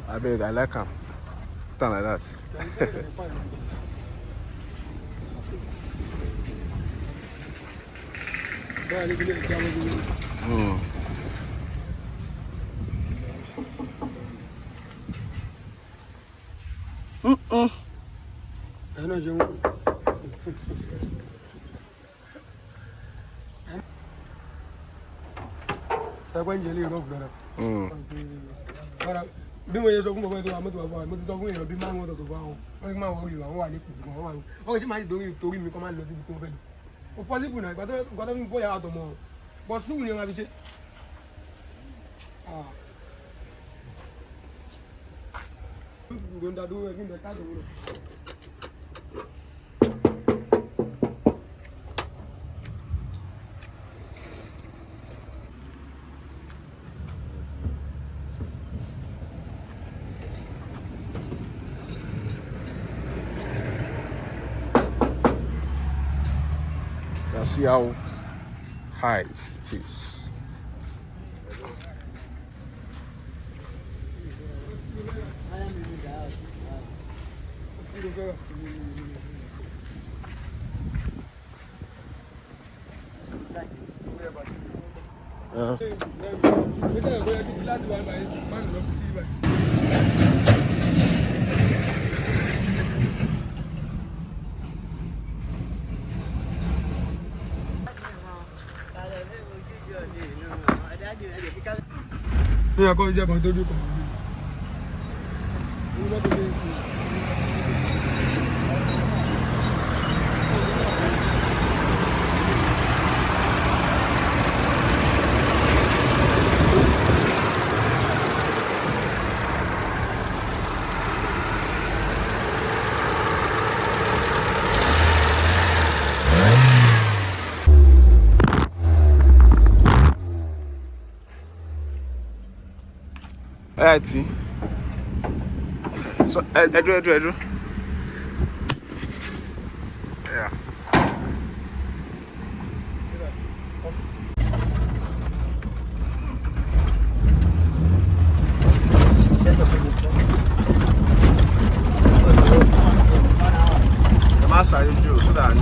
I beg, I like him. Something like that. I know you. When you leave over there. Bí mo yẹ sọ fún bàbá ètò àmọ́tò àfọwọ́ mo ti sọ fún èèyàn bí máa ń wọ́n tó fún àwọn wọ́n ní máa wọ́n rí àwọn wà ní kùtù kan wọ́n wà ní ọkọ̀ ṣé máa ti torí mi kọ́ máa lọ síbi tí wọ́n fẹ́ lọ. Ó pọ́sibù náà ìgbà tó fi bóyá àtọ̀ mọ́ ọ bọ́ sùúrù ni wọ́n fi ṣe. Gbọ̀ndàdúró ẹ̀gbìn bẹ̀ káàdùn wúlò. See how high it is. Ní akọ́ ìjẹ́ kan tó dúkọ̀ mọ́ ní mọ́tò lè sí Eti. So, Edu. Yeah. The master is Joe, so that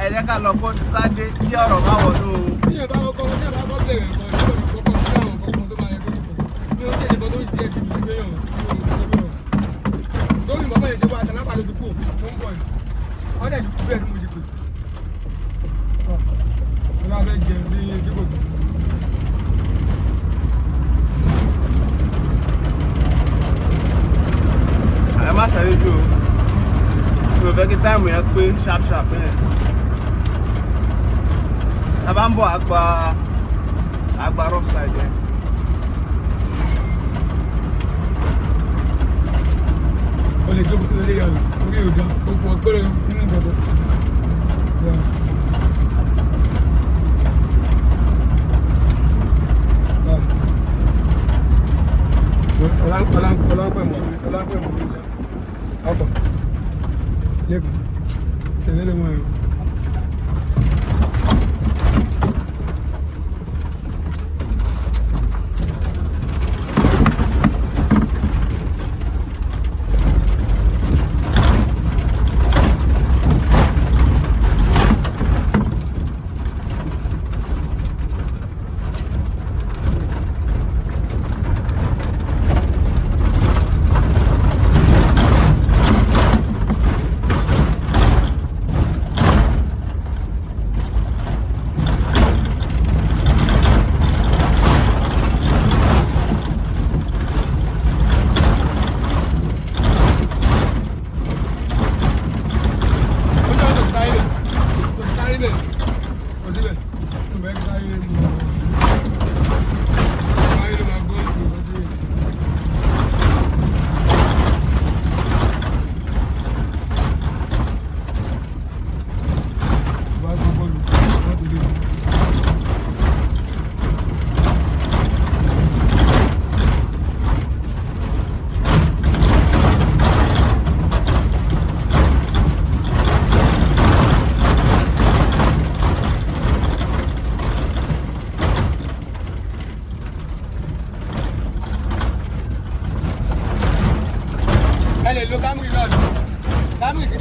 ẹ jẹ́ ká lọ kó ládé kí ọ̀rọ̀ má wọnú. Tí ẹ bá kọ́kọ́ bẹ̀rẹ̀ nǹkan ìjọba kọ́kọ́ sí àwọn kọ̀ọ̀kan tó máa yẹ kó ní ó jẹ́ ìbọn tó ń jẹ́ ìdìbò ìgbéyàn lórí bàbá yẹn ṣe wá àtàlápà ló ti kú tó ń bọ̀ yìí wọ́n dẹ̀ ti kú bẹ́ẹ̀ tí mo ṣe pè. Wọ́n bá fẹ́ jẹun ní ìdíbò tó. Ẹ má sáré jù o. Mi ò fẹ́ kí táìmù yẹn pé sharp bẹ́ẹ̀. Tá bá ń bọ̀ àgbà rough side yẹn. O lè jókòó sí ilé yàrá orí òdà ó fọ ọgbẹ́rẹ́ nínú ìgbàgbọ́. Ọlápẹ̀ mọ̀ ọkọ̀ lẹ́kùn tẹ̀lé lẹ́wọ̀n ẹ̀rọ.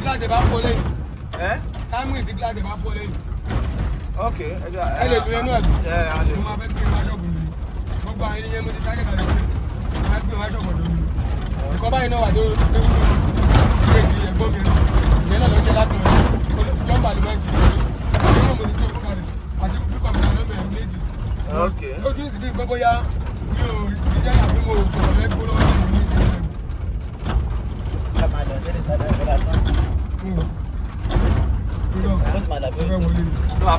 gíláàsì bá fọ́ lẹ́yìn. Camry tí gíláàsì bá fọ́ lẹ́yìn. Ok, ẹ lè lu ẹnu àbí. Mo máa fẹ́ gbé wá ṣọ́ọ̀bù mi. Gbogbo àwọn ènìyàn mo ti dákẹ́ kalẹ̀ pé mo máa gbé wá ṣọ́ọ̀bù ọ̀dọ́ mi. Ìkọ́ báyìí náà wà tó ṣe ti ẹ̀gbọ́n mi rẹ̀. Ìyẹn náà lọ ṣe láti jọ́mbà ló máa ń ṣe. Ìyẹn náà mo ti tó fún kalẹ̀ àti pípa mi náà lọ́bẹ̀rẹ̀ méjì. Lójú ìsìn bí gbogbo ya mi ò ti jẹ́ àbí mo kò fẹ́ gbó lọ́wọ́ mi ní ìṣẹ̀lẹ̀.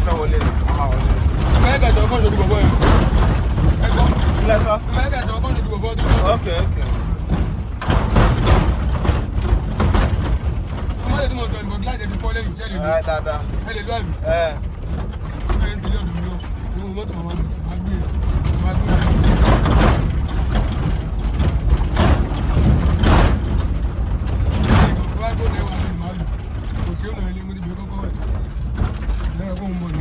Fẹ́ wọlé ni. Fẹ́ kẹ̀sọ̀ ọkọ̀ ṣojú bọ̀bọ̀ yẹn. Ẹ̀gbọ́n. Kílẹ̀ sọ. Fẹ́ kẹ̀sọ̀ ọkọ̀ ṣojú bọ̀bọ̀ tó. Ok. Ọmọdé tí mo sọ ìbọn gíláàsì ti fọ́ lẹ́yìn iṣẹ́ lè lọ. Dáadáa. Ẹ lè lọ àbí. Ẹ ń sílẹ̀ ọ̀dọ̀ mi lọ. Mo mọ̀ mọ́tò màmá mi. Màá gbé e. Màá gbé e. Wá tó lẹ́wà lẹ́nu màálù. Kò sí ọ̀nà ilé mo ti bẹ̀rẹ̀ kọ́kọ́ rẹ̀. Lẹ́yìn kó ń bọ̀ ni.